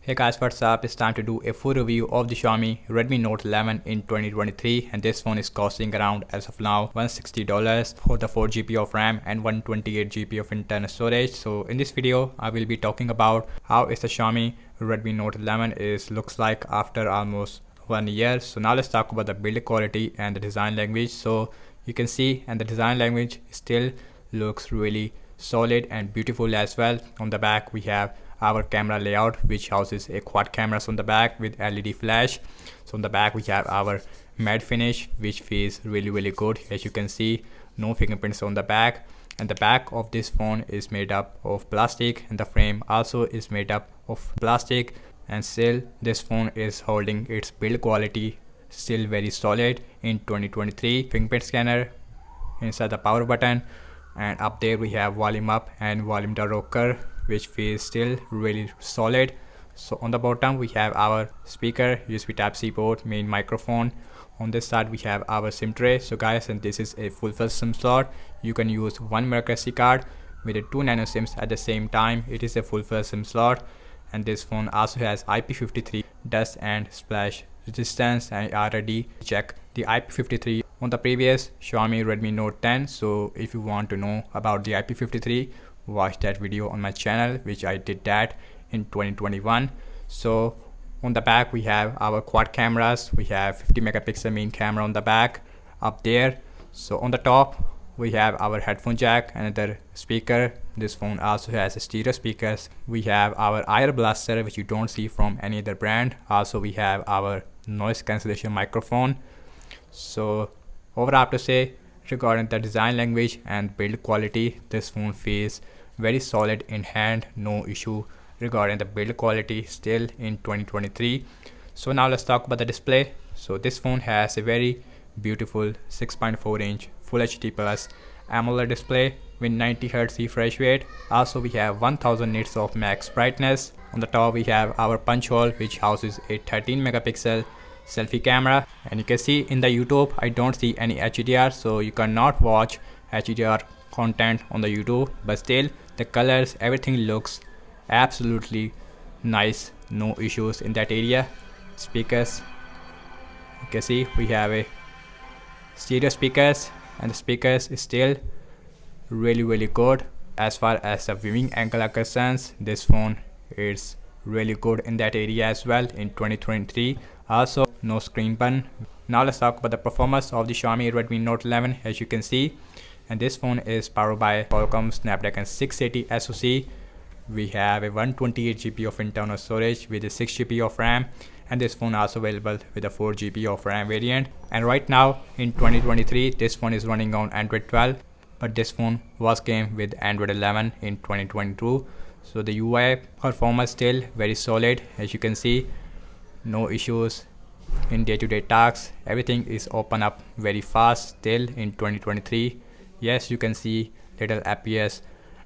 Hey guys, what's up? It's time to do a full review of the Xiaomi Redmi Note 11 in 2023, and this phone is costing around, as of now, $160 for the 4GB of RAM and 128GB of internal storage. So in this video, I will be talking about how is the Xiaomi Redmi Note 11 looks like after almost 1 year. So now let's talk about the build quality and the design language. So you can see, and the design language still looks really solid and beautiful as well. On the back we have our camera layout, which houses a quad cameras on the back with LED flash. So on the back we have our matte finish, which feels really good. As you can see, no fingerprints on the back, and the back of this phone is made up of plastic, and the frame also is made up of plastic, and still this phone is holding its build quality still very solid in 2023. Fingerprint scanner inside the power button, and up there we have volume up and volume down rocker, which feels still really solid. So on the bottom we have our speaker, USB Type-C port, main microphone. On this side we have our SIM tray. So guys, and this is a full-fledged SIM slot. You can use one microSD card with a 2 nano SIMs at the same time. It is a full-fledged SIM slot, and this phone also has IP53 dust and splash resistance, and I already check the IP53 on the previous Xiaomi Redmi Note 10. So if you want to know about the IP53, watch that video on my channel, which I did that in 2021. So on the back we have our quad cameras. We have 50 megapixel main camera on the back up there. So on the top we have our headphone jack, another speaker. This phone also has stereo speakers. We have our IR blaster, which you don't see from any other brand. Also we have our noise cancellation microphone. So overall I have to say, regarding the design language and build quality, this phone feels very solid in hand. No issue regarding the build quality still in 2023. So now let's talk about the display. So this phone has a very beautiful 6.4 inch Full HD Plus AMOLED display with 90Hz refresh rate. Also we have 1000 nits of max brightness. On the top we have our punch hole, which houses a 13 megapixel selfie camera, and you can see in the YouTube I don't see any HDR, so you cannot watch HDR content on the YouTube, but still the colors, everything looks absolutely nice. No issues in that area. Speakers, you can see we have a stereo speakers, and the speakers is still really good. As far as the viewing angle are concerned, this phone is really good in that area as well in 2023. Also no screen burn. Now let's talk about the performance of the Xiaomi Redmi Note 11. As you can see, and this phone is powered by Qualcomm Snapdragon 680 SoC. We have a 128GB of internal storage with a 6GB of RAM, and this phone also available with a 4GB of RAM variant. And right now in 2023 this phone is running on Android 12, but this phone was came with Android 11 in 2022. So the UI performance still very solid. As you can see, no issues in day-to-day tasks. Everything is open up very fast still in 2023. Yes, you can see little FPS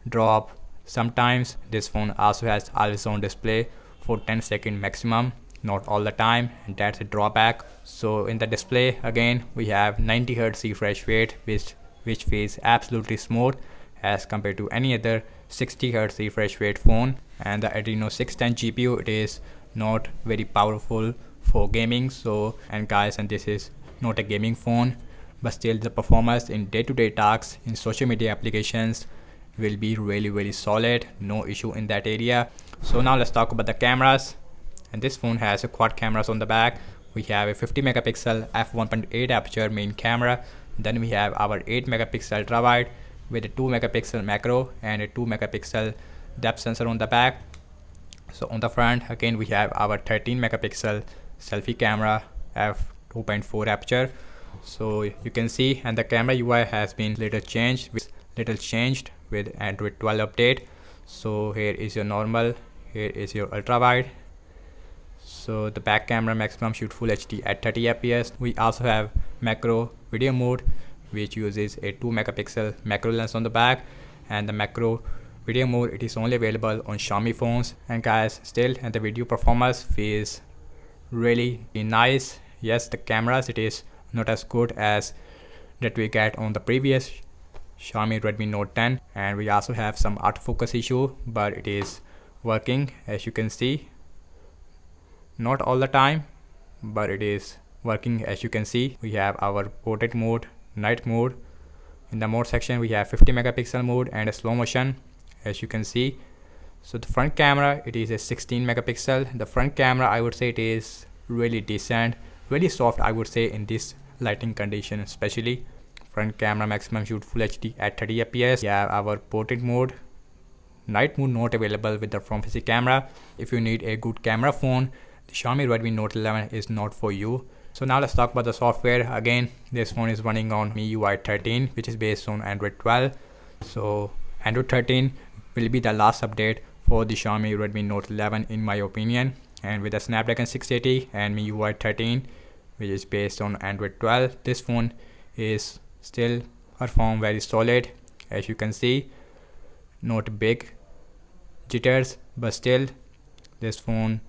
drop sometimes. This phone also has always on display for 10 seconds maximum, not all the time, and that's a drawback. So in the display again we have 90Hz refresh rate, which feels absolutely smooth as compared to any other 60Hz refresh rate phone. And the Adreno 610 GPU, it is not very powerful for gaming. So, and guys, and this is not a gaming phone, but still the performance in day-to-day tasks in social media applications will be really solid. No issue in that area. So now let's talk about the cameras, and this phone has a quad cameras on the back. We have a 50 megapixel f1.8 aperture main camera. Then we have our 8 megapixel ultra wide with a 2 megapixel macro and a 2 megapixel depth sensor on the back. So on the front again we have our 13 megapixel selfie camera f2.4 aperture. So you can see, and the camera UI has been little changed with Android 12 update. So here is your normal, here is your ultra wide. So the back camera maximum shoot full HD at 30 fps. We also have macro video mode, which uses a 2 megapixel macro lens on the back, and the macro video mode, it is only available on Xiaomi phones. And guys, still, and the video performance feels really nice. Yes, the cameras, it is not as good as that we get on the previous Xiaomi Redmi Note 10, and we also have some autofocus issue, but it is working as you can see. not all the time, but it is working. As you can see, we have our portrait mode, night mode. In the mode section we have 50 megapixel mode and a slow motion, as you can see. So the front camera, it is a 16 megapixel. The front camera, I would say it is really decent, really soft, I would say, in this lighting condition especially. Front camera maximum shoot full HD at 30 fps. We have our portrait mode. Night mode not available with the front facing camera. If you need a good camera phone, the Xiaomi Redmi Note 11 is not for you. So now let's talk about the software. Again, this phone is running on MIUI 13, which is based on Android 12. So Android 13 will be the last update for the Xiaomi Redmi Note 11 in my opinion. And with the Snapdragon 680 and MIUI 13, which is based on Android 12, this phone is still perform very solid. As you can see, not big jitters, but still this phone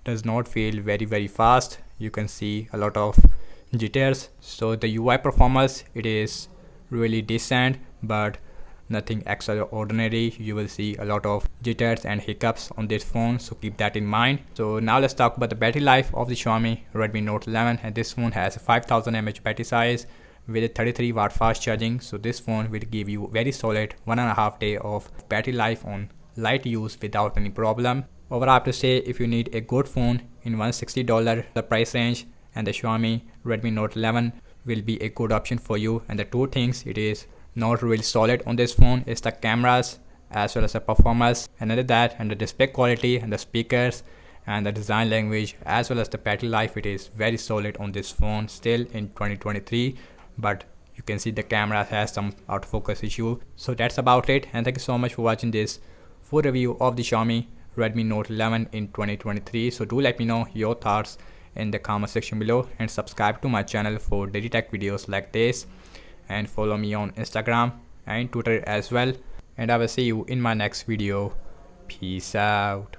does not feel very fast. You can see a lot of jitters. So the UI performance, it is really decent, but nothing extraordinary. You will see a lot of jitters and hiccups on this phone, so keep that in mind. So now let's talk about the battery life of the Xiaomi Redmi Note 11. And this phone has a 5000 mAh battery size with a 33 watt fast charging. So this phone will give you very solid 1.5 day of battery life on light use without any problem. Overall, I have to say, if you need a good phone in $160 the price range, and the Xiaomi Redmi Note 11 will be a good option for you. And the two things it is not really solid on this phone is the cameras as well as the performance, and other that, and the display quality and the speakers and the design language as well as the battery life, it is very solid on this phone still in 2023. But you can see the camera has some autofocus issue. So that's about it, and thank you so much for watching this full review of the Xiaomi Redmi Note 11 in 2023. So do let me know your thoughts in the comment section below, and subscribe to my channel for daily tech videos like this, and follow me on Instagram and Twitter as well. And I will see you in my next video. Peace out.